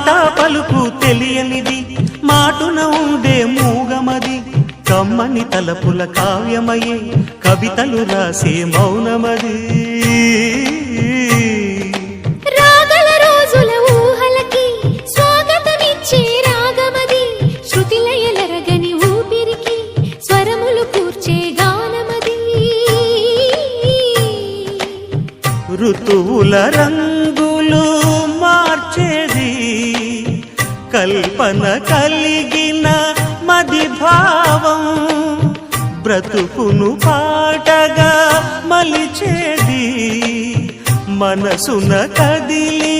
మాట పలుకు తెలియనిది మాటున ఉండే మూగమది కమ్మని తలపుల కావ్యమయే కవితలు రాసే మౌనమది రాగల రోజుల ఊహలకి స్వాగతమిచ్చే రాగమది శృతిలయలరగని ఊపిరికి స్వరములు కూర్చే గానమది ఋతువుల రంగులు మార్చేది కల్పన కలిగిన మది భావం బ్రతుకును పాటగా మలిచేది మనసున కదిలి